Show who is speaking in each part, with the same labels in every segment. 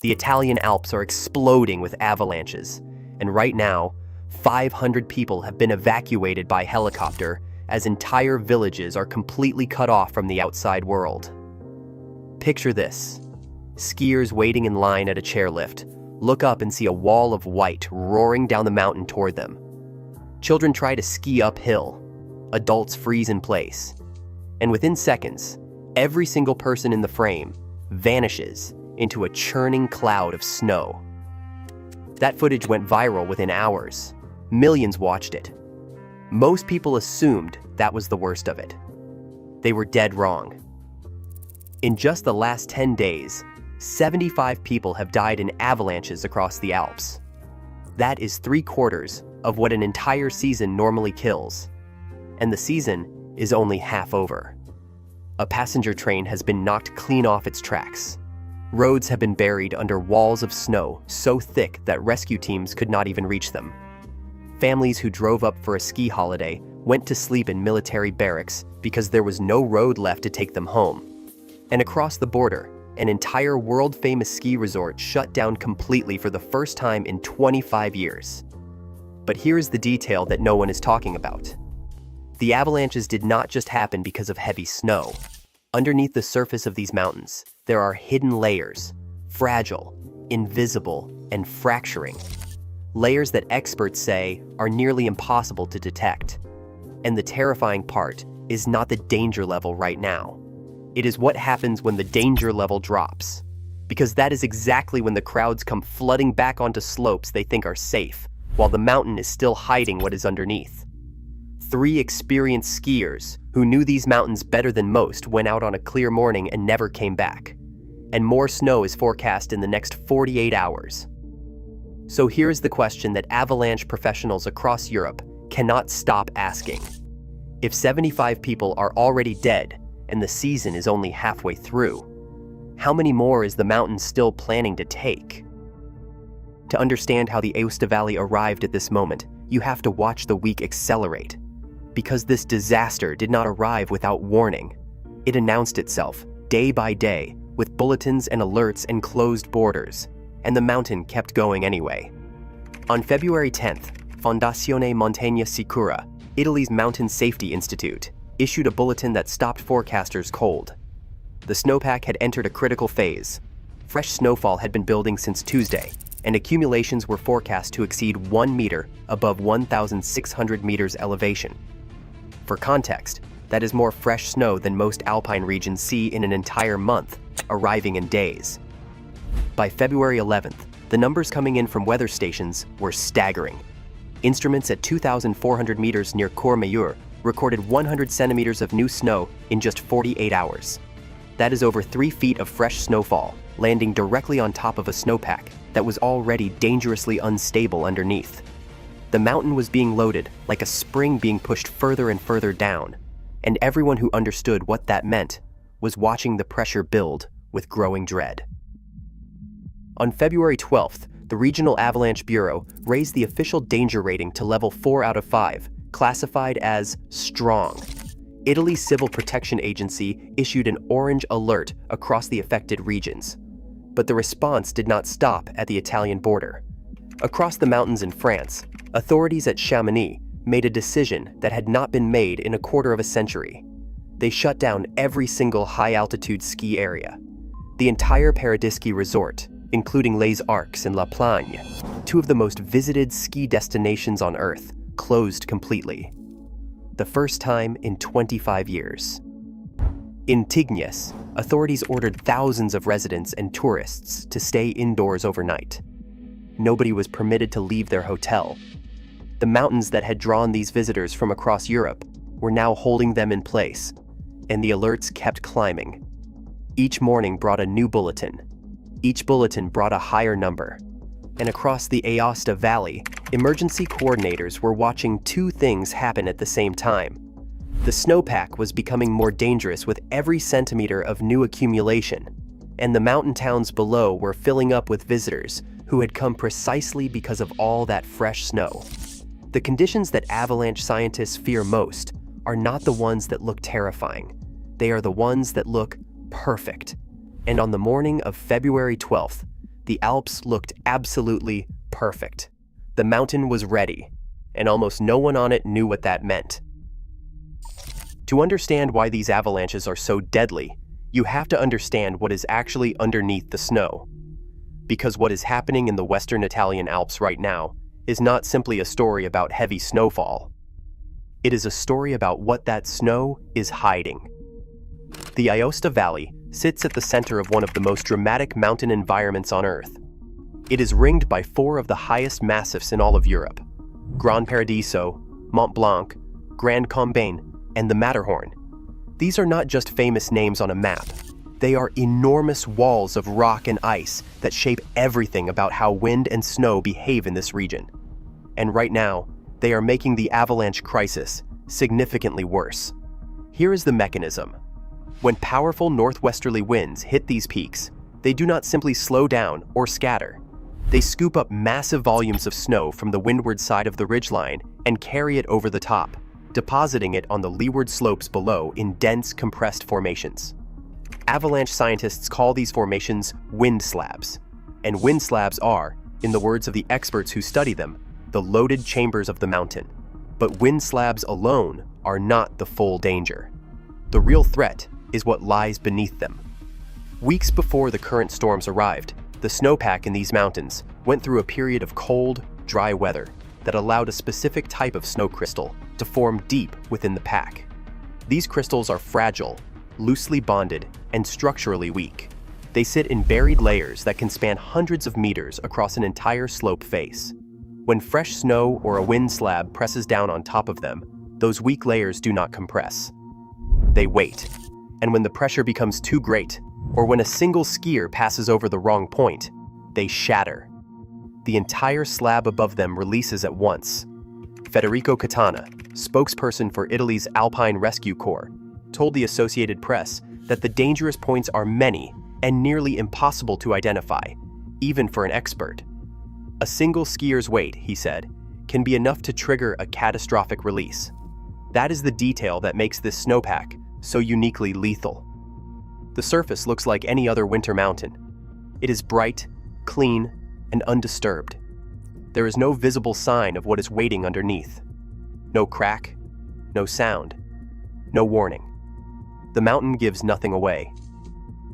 Speaker 1: The Italian Alps are exploding with avalanches, and right now, 500 people have been evacuated by helicopter as entire villages are completely cut off from the outside world. Picture this. Skiers waiting in line at a chairlift look up and see a wall of white roaring down the mountain toward them. Children try to ski uphill. Adults freeze in place. And within seconds, every single person in the frame vanishes into a churning cloud of snow. That footage went viral within hours. Millions watched it. Most people assumed that was the worst of it. They were dead wrong. In just the last 10 days, 75 people have died in avalanches across the Alps. That is 3/4 of what an entire season normally kills. And the season is only half over. A passenger train has been knocked clean off its tracks. Roads have been buried under walls of snow so thick that rescue teams could not even reach them. Families who drove up for a ski holiday went to sleep in military barracks because there was no road left to take them home. And across the border, an entire world-famous ski resort shut down completely for the first time in 25 years. But here's the detail that no one is talking about. The avalanches did not just happen because of heavy snow. Underneath the surface of these mountains, there are hidden layers, fragile, invisible, and fracturing. Layers that experts say are nearly impossible to detect. And the terrifying part is not the danger level right now. It is what happens when the danger level drops. Because that is exactly when the crowds come flooding back onto slopes they think are safe, while the mountain is still hiding what is underneath. 3 experienced skiers who knew these mountains better than most went out on a clear morning and never came back. And more snow is forecast in the next 48 hours. So here's the question that avalanche professionals across Europe cannot stop asking. If 75 people are already dead and the season is only halfway through, how many more is the mountain still planning to take? To understand how the Aosta Valley arrived at this moment, you have to watch the week accelerate. Because this disaster did not arrive without warning. It announced itself, day by day, with bulletins and alerts and closed borders, and the mountain kept going anyway. On February 10th, Fondazione Montagna Sicura, Italy's Mountain Safety Institute, issued a bulletin that stopped forecasters cold. The snowpack had entered a critical phase. Fresh snowfall had been building since Tuesday, and accumulations were forecast to exceed 1 meter above 1,600 meters elevation. For context, that is more fresh snow than most Alpine regions see in an entire month, arriving in days. By February 11th, the numbers coming in from weather stations were staggering. Instruments at 2,400 meters near Courmayeur recorded 100 centimeters of new snow in just 48 hours. That is over 3 feet of fresh snowfall, landing directly on top of a snowpack that was already dangerously unstable underneath. The mountain was being loaded like a spring being pushed further and further down, and everyone who understood what that meant was watching the pressure build with growing dread. On February 12th, the Regional Avalanche Bureau raised the official danger rating to level 4 out of 5, classified as strong. Italy's Civil Protection Agency issued an orange alert across the affected regions. But the response did not stop at the Italian border. Across the mountains in France, authorities at Chamonix made a decision that had not been made in a quarter of a century. They shut down every single high-altitude ski area. The entire Paradischi resort, including Les Arcs and La Plagne, 2 of the most visited ski destinations on Earth, closed completely. The first time in 25 years. In Tignes, authorities ordered thousands of residents and tourists to stay indoors overnight. Nobody was permitted to leave their hotel. The mountains that had drawn these visitors from across Europe were now holding them in place, and the alerts kept climbing. Each morning brought a new bulletin. Each bulletin brought a higher number. And across the Aosta Valley, emergency coordinators were watching 2 things happen at the same time. The snowpack was becoming more dangerous with every centimeter of new accumulation, and the mountain towns below were filling up with visitors who had come precisely because of all that fresh snow. The conditions that avalanche scientists fear most are not the ones that look terrifying. They are the ones that look perfect. And on the morning of February 12th, The Alps looked absolutely perfect. The mountain was ready, and almost no one on it knew what that meant. To understand why these avalanches are so deadly, you have to understand what is actually underneath the snow. Because what is happening in the western Italian Alps right now is not simply a story about heavy snowfall. It is a story about what that snow is hiding. The Aosta Valley sits at the center of one of the most dramatic mountain environments on Earth. It is ringed by four of the highest massifs in all of Europe: Gran Paradiso, Mont Blanc, Grand Combin, and the Matterhorn. These are not just famous names on a map. They are enormous walls of rock and ice that shape everything about how wind and snow behave in this region. And right now, they are making the avalanche crisis significantly worse. Here is the mechanism. When powerful northwesterly winds hit these peaks, they do not simply slow down or scatter. They scoop up massive volumes of snow from the windward side of the ridgeline and carry it over the top, depositing it on the leeward slopes below in dense, compressed formations. Avalanche scientists call these formations wind slabs. And wind slabs are, in the words of the experts who study them, the loaded chambers of the mountain. But wind slabs alone are not the full danger. The real threat is what lies beneath them. Weeks before the current storms arrived, the snowpack in these mountains went through a period of cold, dry weather that allowed a specific type of snow crystal to form deep within the pack. These crystals are fragile, loosely bonded, and structurally weak. They sit in buried layers that can span hundreds of meters across an entire slope face. When fresh snow or a wind slab presses down on top of them, those weak layers do not compress. They wait, and when the pressure becomes too great, or when a single skier passes over the wrong point, they shatter. The entire slab above them releases at once. Federico Catana, spokesperson for Italy's Alpine Rescue Corps, told the Associated Press that the dangerous points are many and nearly impossible to identify, even for an expert. A single skier's weight, he said, can be enough to trigger a catastrophic release. That is the detail that makes this snowpack so uniquely lethal. The surface looks like any other winter mountain. It is bright, clean, and undisturbed. There is no visible sign of what is waiting underneath. No crack, no sound, no warning. The mountain gives nothing away.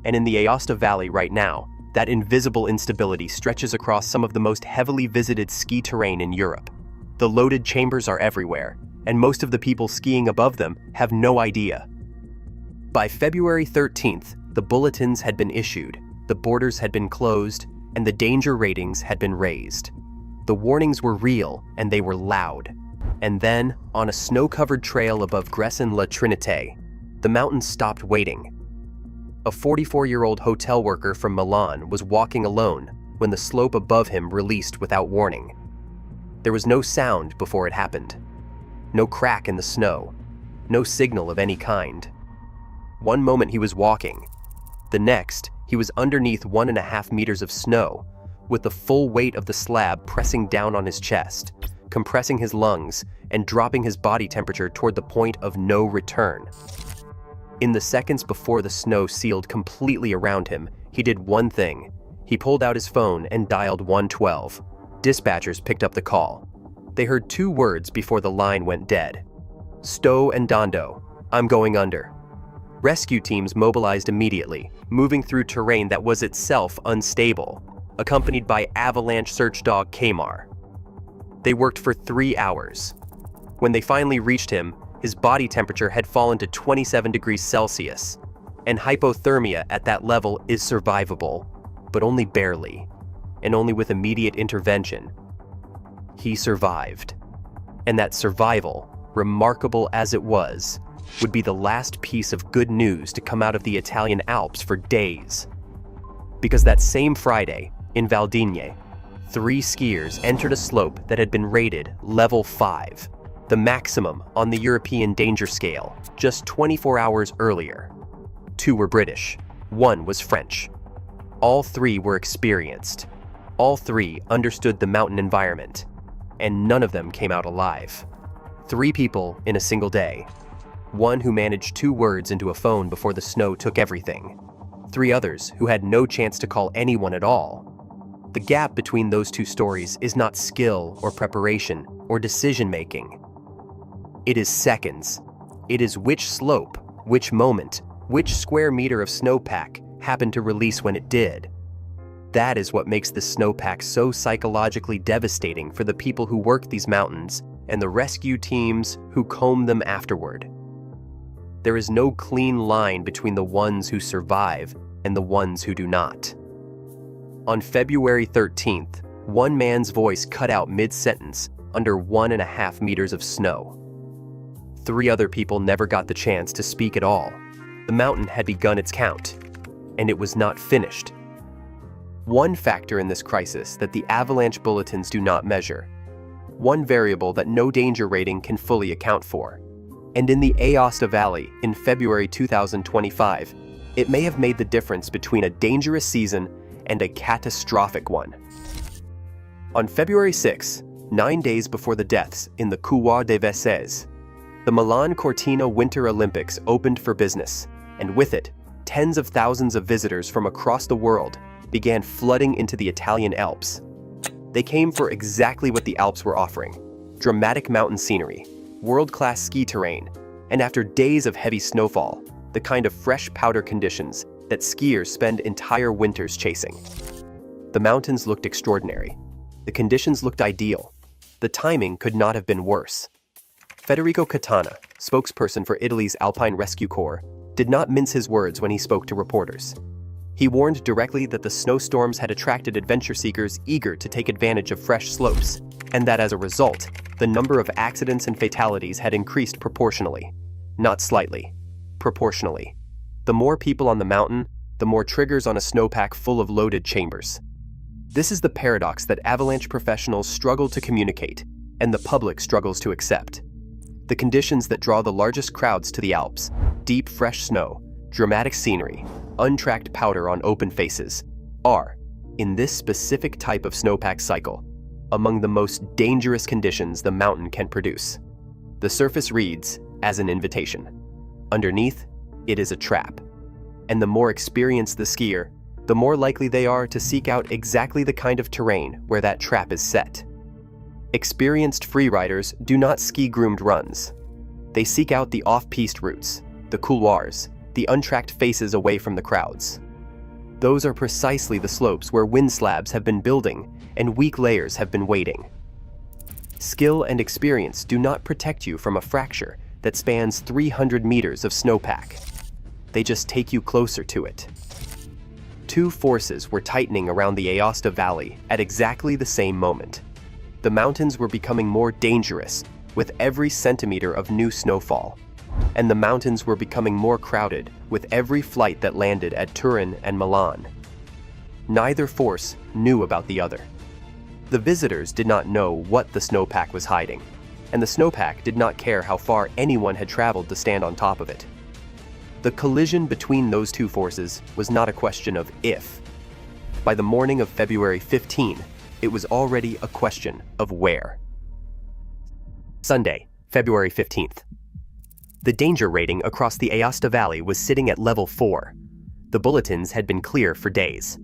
Speaker 1: And in the Aosta Valley right now, that invisible instability stretches across some of the most heavily visited ski terrain in Europe. The loaded chambers are everywhere, and most of the people skiing above them have no idea. By February 13th, the bulletins had been issued, the borders had been closed, and the danger ratings had been raised. The warnings were real, and they were loud. And then, on a snow-covered trail above Gresson-La Trinité, the mountains stopped waiting. A 44-year-old hotel worker from Milan was walking alone when the slope above him released without warning. There was no sound before it happened. No crack in the snow. No signal of any kind. One moment he was walking. The next, he was underneath 1.5 meters of snow, with the full weight of the slab pressing down on his chest, compressing his lungs, and dropping his body temperature toward the point of no return. In the seconds before the snow sealed completely around him, he did one thing. He pulled out his phone and dialed 112. Dispatchers picked up the call. They heard 2 words before the line went dead. "Sto andando. I'm going under." Rescue teams mobilized immediately, moving through terrain that was itself unstable, accompanied by avalanche search dog Kamar. They worked for 3 hours. When they finally reached him, his body temperature had fallen to 27 degrees Celsius, and hypothermia at that level is survivable, but only barely, and only with immediate intervention. He survived. And that survival, remarkable as it was, would be the last piece of good news to come out of the Italian Alps for days. Because that same Friday, in Val d'Igne, 3 skiers entered a slope that had been rated level 5, the maximum on the European danger scale, just 24 hours earlier. 2 were British, 1 was French. All 3 were experienced. All 3 understood the mountain environment, and none of them came out alive. 3 people in a single day. 1 who managed 2 words into a phone before the snow took everything. 3 others who had no chance to call anyone at all. The gap between those two stories is not skill or preparation or decision-making. It is seconds. It is which slope, which moment, which square meter of snowpack happened to release when it did. That is what makes the snowpack so psychologically devastating for the people who work these mountains and the rescue teams who comb them afterward. There is no clean line between the ones who survive and the ones who do not. On February 13th, one man's voice cut out mid-sentence under 1.5 meters of snow. 3 other people never got the chance to speak at all. The mountain had begun its count, and it was not finished. One factor in this crisis that the avalanche bulletins do not measure. One variable that no danger rating can fully account for. And in the Aosta Valley in February 2025, it may have made the difference between a dangerous season and a catastrophic one. On February 6, 9 days before the deaths in the Couloir des Vaisses, the Milan Cortina Winter Olympics opened for business, and with it, tens of thousands of visitors from across the world began flooding into the Italian Alps. They came for exactly what the Alps were offering: dramatic mountain scenery, world-class ski terrain, and after days of heavy snowfall, the kind of fresh powder conditions that skiers spend entire winters chasing. The mountains looked extraordinary. The conditions looked ideal. The timing could not have been worse. Federico Catana, spokesperson for Italy's Alpine Rescue Corps, did not mince his words when he spoke to reporters. He warned directly that the snowstorms had attracted adventure seekers eager to take advantage of fresh slopes, and that as a result, the number of accidents and fatalities had increased proportionally. Not slightly, proportionally. The more people on the mountain, the more triggers on a snowpack full of loaded chambers. This is the paradox that avalanche professionals struggle to communicate, and the public struggles to accept. The conditions that draw the largest crowds to the Alps, deep fresh snow, dramatic scenery, untracked powder on open faces, are, in this specific type of snowpack cycle, among the most dangerous conditions the mountain can produce. The surface reads as an invitation. Underneath, it is a trap. And the more experienced the skier, the more likely they are to seek out exactly the kind of terrain where that trap is set. Experienced freeriders do not ski groomed runs. They seek out the off-piste routes, the couloirs, the untracked faces away from the crowds. Those are precisely the slopes where wind slabs have been building and weak layers have been waiting. Skill and experience do not protect you from a fracture that spans 300 meters of snowpack. They just take you closer to it. 2 forces were tightening around the Aosta Valley at exactly the same moment. The mountains were becoming more dangerous with every centimeter of new snowfall, and the mountains were becoming more crowded with every flight that landed at Turin and Milan. Neither force knew about the other. The visitors did not know what the snowpack was hiding, and the snowpack did not care how far anyone had traveled to stand on top of it. The collision between those 2 forces was not a question of if. By the morning of February 15, it was already a question of where. Sunday, February 15th. The danger rating across the Aosta Valley was sitting at level 4. The bulletins had been clear for days.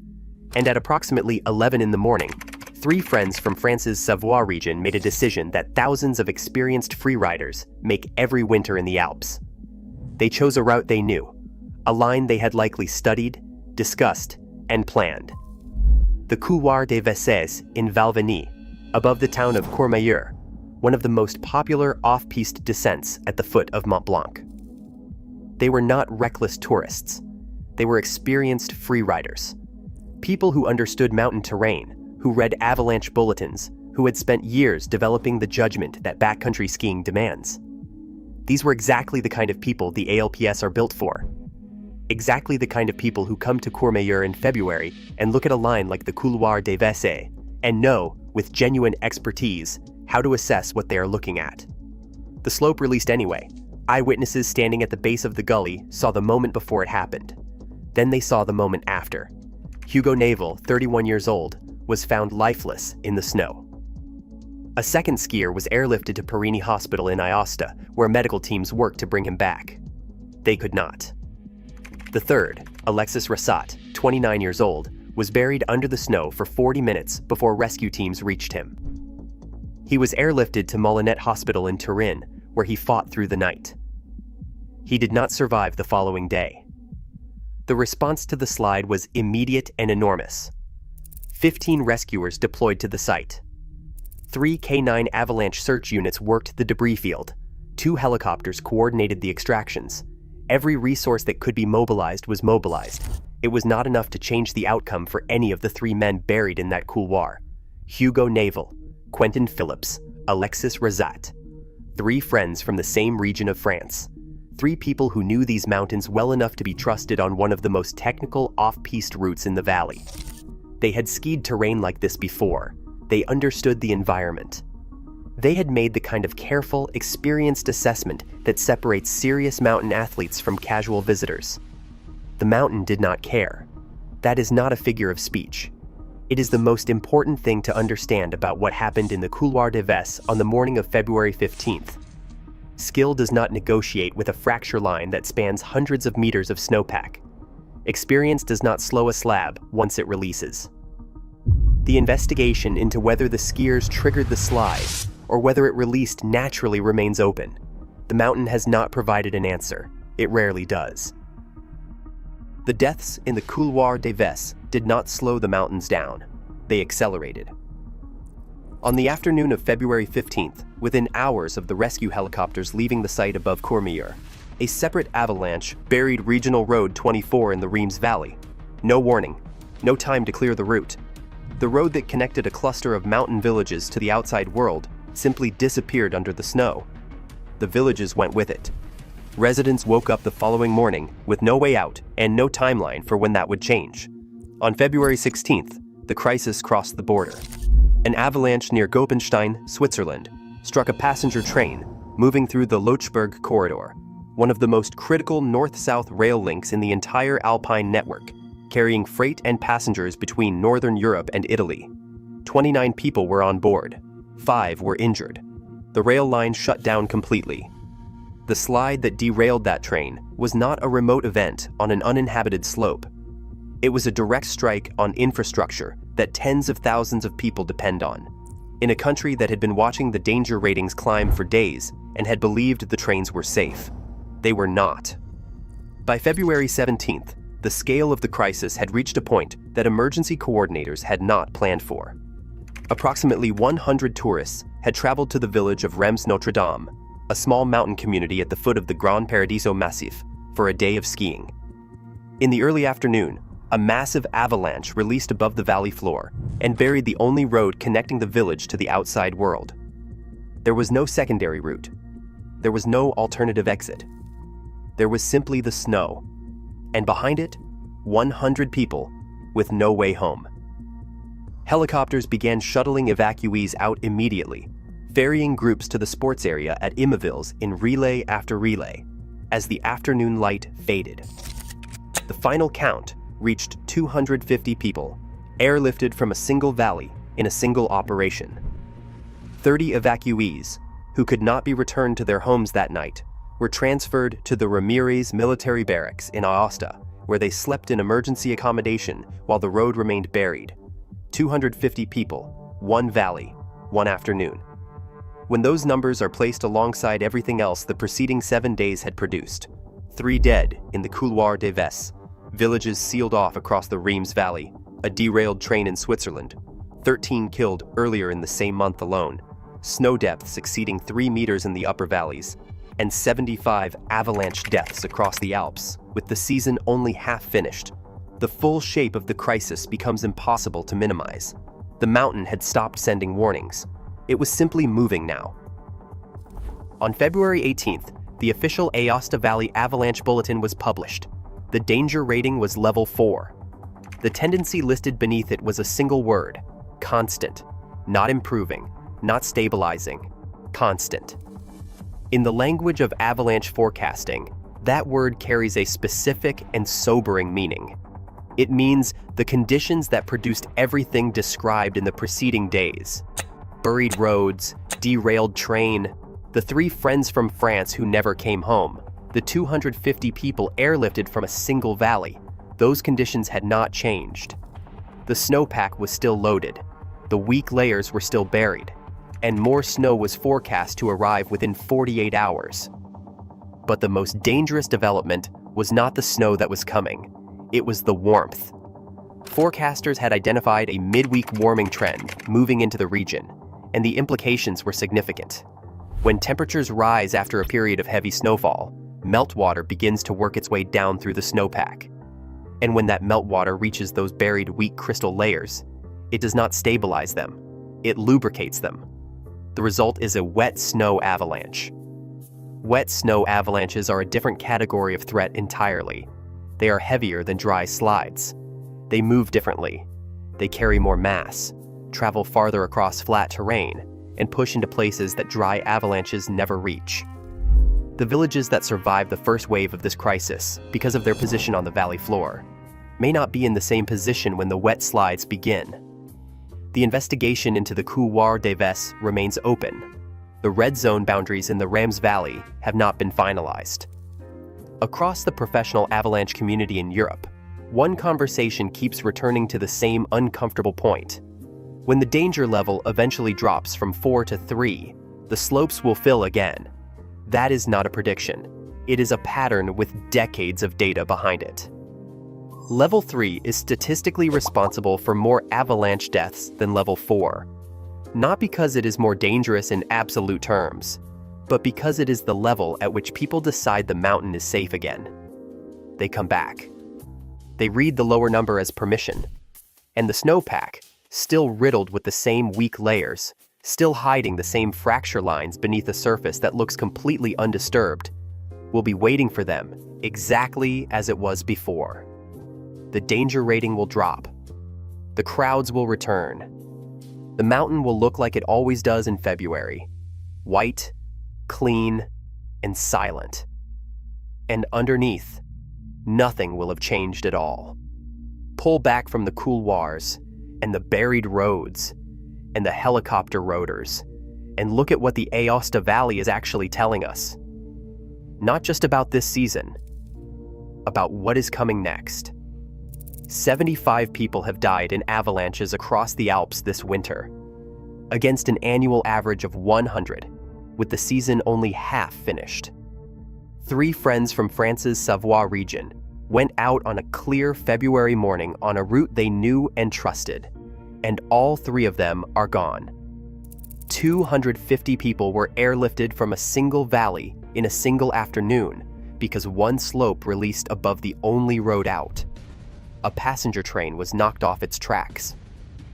Speaker 1: And at approximately 11 in the morning, 3 friends from France's Savoie region made a decision that thousands of experienced freeriders make every winter in the Alps. They chose a route they knew, a line they had likely studied, discussed, and planned. The Couloir des Vaisses in Valvenie, above the town of Courmayeur, one of the most popular off-piste descents at the foot of Mont Blanc. They were not reckless tourists. They were experienced freeriders. People who understood mountain terrain, who read avalanche bulletins, who had spent years developing the judgment that backcountry skiing demands. These were exactly the kind of people the ALPS are built for. Exactly the kind of people who come to Courmayeur in February and look at a line like the Couloir des Vaisses and know, with genuine expertise, how to assess what they are looking at. The slope released anyway. Eyewitnesses standing at the base of the gully saw the moment before it happened. Then they saw the moment after. Hugo Navel, 31 years old, was found lifeless in the snow. A second skier was airlifted to Perini Hospital in Aosta, where medical teams worked to bring him back. They could not. The third, Alexis Rassat, 29 years old, was buried under the snow for 40 minutes before rescue teams reached him. He was airlifted to Molinette Hospital in Turin, where he fought through the night. He did not survive the following day. The response to the slide was immediate and enormous. 15 rescuers deployed to the site. 3 K9 avalanche search units worked the debris field. 2 helicopters coordinated the extractions. Every resource that could be mobilized was mobilized. It was not enough to change the outcome for any of the 3 men buried in that couloir. Hugo Navel, Quentin Phillips, Alexis Razat. 3 friends from the same region of France. 3 people who knew these mountains well enough to be trusted on one of the most technical off-piste routes in the valley. They had skied terrain like this before. They understood the environment. They had made the kind of careful, experienced assessment that separates serious mountain athletes from casual visitors. The mountain did not care. That is not a figure of speech. It is the most important thing to understand about what happened in the Couloir des Vesses on the morning of February 15th. Skill does not negotiate with a fracture line that spans hundreds of meters of snowpack. Experience does not slow a slab once it releases. The investigation into whether the skiers triggered the slide or whether it released naturally remains open. The mountain has not provided an answer. It rarely does. The deaths in the Couloir des Vesses did not slow the mountains down. They accelerated. On the afternoon of February 15th, within hours of the rescue helicopters leaving the site above Courmayeur, a separate avalanche buried Regional Road 24 in the Reims Valley. No warning, no time to clear the route. The road that connected a cluster of mountain villages to the outside world simply disappeared under the snow. The villages went with it. Residents woke up the following morning with no way out and no timeline for when that would change. On February 16th, the crisis crossed the border. An avalanche near Gopenstein, Switzerland, struck a passenger train moving through the Lochberg corridor, one of the most critical north-south rail links in the entire Alpine network, carrying freight and passengers between Northern Europe and Italy. 29 people were on board. 5 were injured. The rail line shut down completely. The slide that derailed that train was not a remote event on an uninhabited slope. It was a direct strike on infrastructure that tens of thousands of people depend on, in a country that had been watching the danger ratings climb for days and had believed the trains were safe. They were not. By February 17th, the scale of the crisis had reached a point that emergency coordinators had not planned for. Approximately 100 tourists had traveled to the village of Reims Notre Dame, a small mountain community at the foot of the Grand Paradiso Massif, for a day of skiing. In the early afternoon, a massive avalanche released above the valley floor and buried the only road connecting the village to the outside world. There was no secondary route. There was no alternative exit. There was simply the snow, and behind it, 100 people with no way home. Helicopters began shuttling evacuees out immediately, ferrying groups to the sports area at Immeville's in relay after relay, as the afternoon light faded. The final count reached 250 people, airlifted from a single valley in a single operation. 30 evacuees, who could not be returned to their homes that night, were transferred to the Ramirez military barracks in Aosta, where they slept in emergency accommodation while the road remained buried. 250 people, 1 valley, 1 afternoon. When those numbers are placed alongside everything else the preceding 7 days had produced, 3 dead in the Couloir des Vesses, villages sealed off across the Reims Valley, a derailed train in Switzerland, 13 killed earlier in the same month alone, snow depths exceeding 3 meters in the upper valleys, and 75 avalanche deaths across the Alps, with the season only half finished. The full shape of the crisis becomes impossible to minimize. The mountain had stopped sending warnings. It was simply moving now. On February 18th, the official Aosta Valley Avalanche Bulletin was published. The danger rating was level 4. The tendency listed beneath it was a single word: constant. Not improving, not stabilizing, constant. In the language of avalanche forecasting, that word carries a specific and sobering meaning. It means the conditions that produced everything described in the preceding days. Buried roads, derailed train, the 3 friends from France who never came home, the 250 people airlifted from a single valley. Those conditions had not changed. The snowpack was still loaded, the weak layers were still buried, and more snow was forecast to arrive within 48 hours. But the most dangerous development was not the snow that was coming, it was the warmth. Forecasters had identified a midweek warming trend moving into the region, and the implications were significant. When temperatures rise after a period of heavy snowfall, meltwater begins to work its way down through the snowpack. And when that meltwater reaches those buried weak crystal layers, it does not stabilize them, it lubricates them. The result is a wet snow avalanche. Wet snow avalanches are a different category of threat entirely. They are heavier than dry slides. They move differently. They carry more mass, travel farther across flat terrain, and push into places that dry avalanches never reach. The villages that survive the first wave of this crisis, because of their position on the valley floor, may not be in the same position when the wet slides begin. The investigation into the couloir des Vesses remains open. The red zone boundaries in the Rams Valley have not been finalized. Across the professional avalanche community in Europe, one conversation keeps returning to the same uncomfortable point. When the danger level eventually drops from 4 to 3, the slopes will fill again. That is not a prediction. It is a pattern with decades of data behind it. Level 3 is statistically responsible for more avalanche deaths than Level 4. Not because it is more dangerous in absolute terms, but because it is the level at which people decide the mountain is safe again. They come back. They read the lower number as permission. And the snowpack, still riddled with the same weak layers, still hiding the same fracture lines beneath a surface that looks completely undisturbed, will be waiting for them exactly as it was before. The danger rating will drop. The crowds will return. The mountain will look like it always does in February. White, clean, and silent. And underneath, nothing will have changed at all. Pull back from the couloirs, and the buried roads, and the helicopter rotors, and look at what the Aosta Valley is actually telling us. Not just about this season, about what is coming next. 75 people have died in avalanches across the Alps this winter, against an annual average of 100, with the season only half finished. 3 friends from France's Savoie region went out on a clear February morning on a route they knew and trusted, and all 3 of them are gone. 250 people were airlifted from a single valley in a single afternoon because one slope released above the only road out. A passenger train was knocked off its tracks.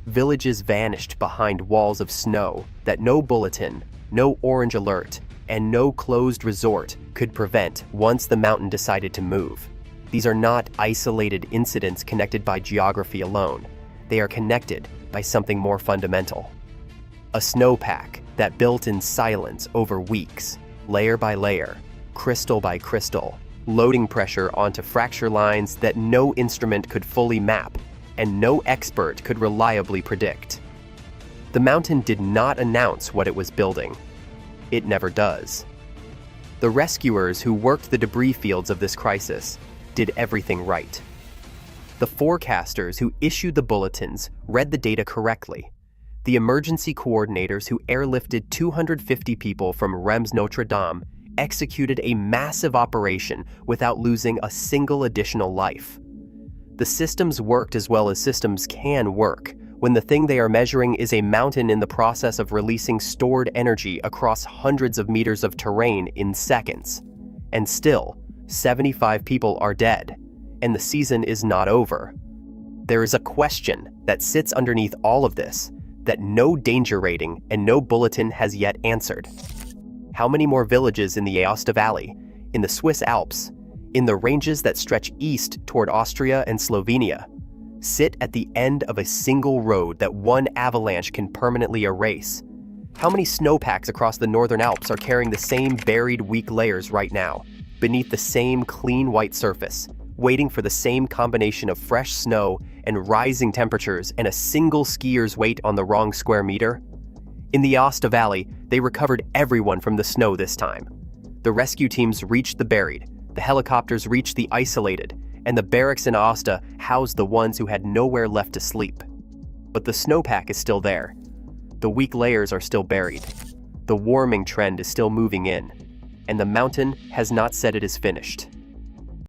Speaker 1: Villages vanished behind walls of snow that no bulletin, no orange alert, and no closed resort could prevent once the mountain decided to move. These are not isolated incidents connected by geography alone. They are connected by something more fundamental. A snowpack that built in silence over weeks, layer by layer, crystal by crystal, loading pressure onto fracture lines that no instrument could fully map and no expert could reliably predict. The mountain did not announce what it was building. It never does. The rescuers who worked the debris fields of this crisis did everything right. The forecasters who issued the bulletins read the data correctly. The emergency coordinators who airlifted 250 people from Reims Notre Dame executed a massive operation without losing a single additional life. The systems worked as well as systems can work when the thing they are measuring is a mountain in the process of releasing stored energy across hundreds of meters of terrain in seconds. And still, 75 people are dead, and the season is not over. There is a question that sits underneath all of this that no danger rating and no bulletin has yet answered. How many more villages in the Aosta Valley, in the Swiss Alps, in the ranges that stretch east toward Austria and Slovenia, sit at the end of a single road that one avalanche can permanently erase? How many snowpacks across the northern Alps are carrying the same buried weak layers right now, beneath the same clean white surface, waiting for the same combination of fresh snow and rising temperatures and a single skier's weight on the wrong square meter? In the Aosta Valley, they recovered everyone from the snow this time. The rescue teams reached the buried, the helicopters reached the isolated, and the barracks in Aosta housed the ones who had nowhere left to sleep. But the snowpack is still there. The weak layers are still buried. The warming trend is still moving in, and the mountain has not said it is finished.